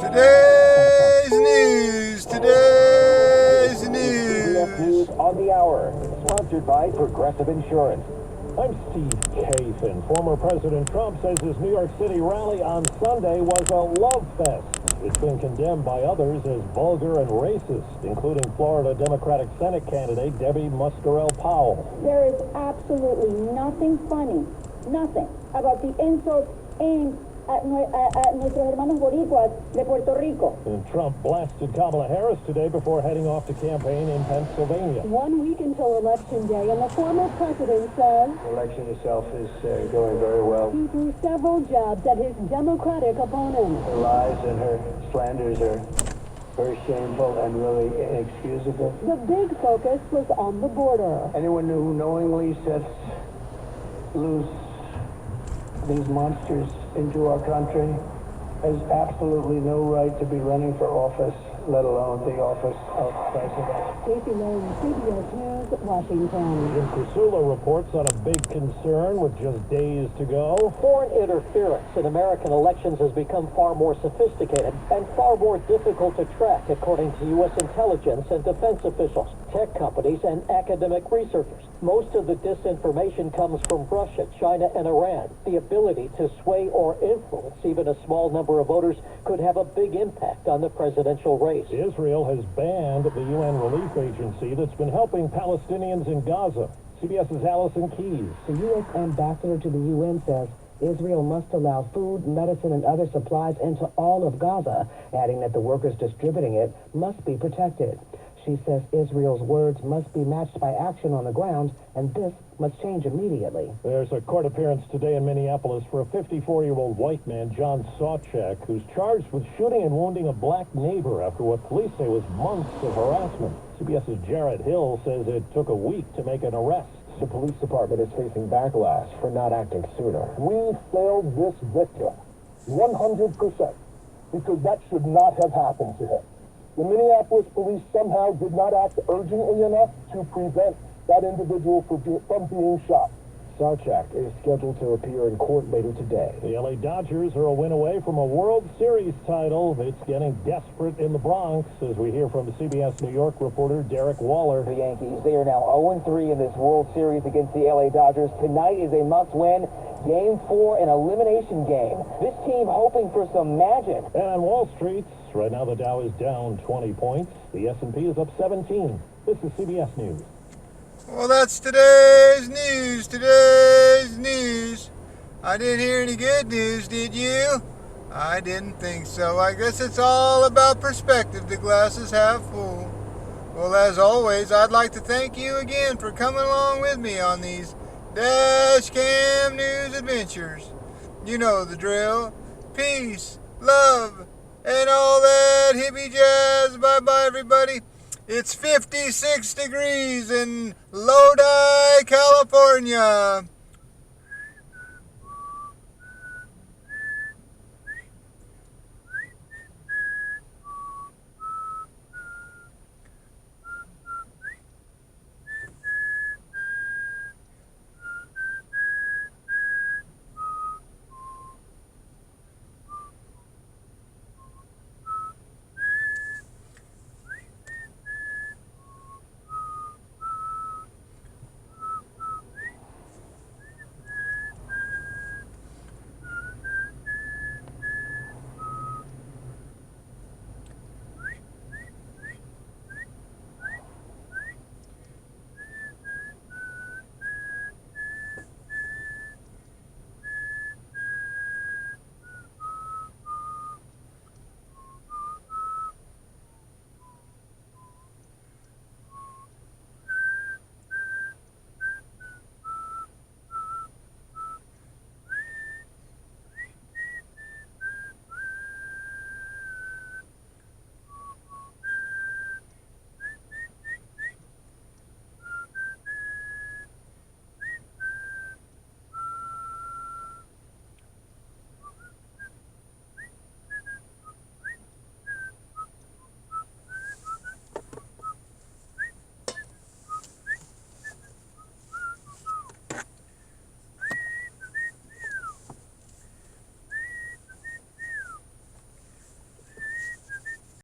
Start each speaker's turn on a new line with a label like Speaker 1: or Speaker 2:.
Speaker 1: Today's
Speaker 2: CBS
Speaker 1: news.
Speaker 2: News on the Hour, sponsored by Progressive Insurance. I'm Steve Kathan. Former President Trump says his New York City rally on Sunday was a love fest. It's been condemned by others as vulgar and racist, including Florida Democratic Senate candidate Debbie Muscarell-Powell.
Speaker 3: There is absolutely nothing funny, nothing, about the insults aimed at nuestros hermanos boricuas de Puerto Rico.
Speaker 2: And Trump blasted Kamala Harris today before heading off to campaign in Pennsylvania.
Speaker 3: 1 week until Election Day, and the former president says
Speaker 4: The election itself is going very well.
Speaker 3: he threw several jabs at his Democratic opponents.
Speaker 4: Her lies and her slanders are very shameful and really inexcusable.
Speaker 3: The big focus was on the border.
Speaker 4: Anyone who knowingly sets loose these monsters into our country has absolutely no right to be running for office, let alone the office of president.
Speaker 3: Casey Lane, CBS News, Washington.
Speaker 2: Jim Krasula reports on a big concern with just days to go.
Speaker 5: Foreign interference in American elections has become far more sophisticated and far more difficult to track, according to U.S. intelligence and defense officials, tech companies, and academic researchers. Most of the disinformation comes from Russia, China, and Iran. The ability to sway or influence even a small number of voters could have a big impact on the presidential race.
Speaker 2: Israel has banned the UN relief agency that's been helping Palestinians in Gaza. CBS's Allison Keyes.
Speaker 6: The U.S. ambassador to the UN says Israel must allow food, medicine, and other supplies into all of Gaza, adding that the workers distributing it must be protected. She says Israel's words must be matched by action on the ground, and this must change immediately.
Speaker 2: There's a court appearance today in Minneapolis for a 54-year-old white man, John Sawchek, who's charged with shooting and wounding a black neighbor after what police say was months of harassment. CBS's Jared Hill says it took a week to make an arrest.
Speaker 7: The police department is facing backlash for not acting sooner. We failed this victim 100% because that should not have happened to him. The Minneapolis police somehow did not act urgently enough to prevent that individual from being shot. Sawchek is scheduled to appear in court later today.
Speaker 2: The LA Dodgers are a win away from a World Series title. It's getting desperate in the Bronx, as we hear from CBS New York reporter Derek Waller.
Speaker 8: The Yankees, they are now 0-3 in this World Series against the LA Dodgers. Tonight is a must-win. Game 4, an elimination game. This team hoping for some magic.
Speaker 2: And on Wall Street, right now the Dow is down 20 points. The S&P is up 17. This is CBS News.
Speaker 1: Well, that's today's news. Today's news. I didn't hear any good news, did you? I didn't think so. I guess it's all about perspective. The glass is half full. Well, as always, I'd like to thank you again for coming along with me on these Dash Cam News adventures. You know the drill. Peace, love, and all that hippie jazz. Bye-bye, everybody. It's 56 degrees in Lodi, California.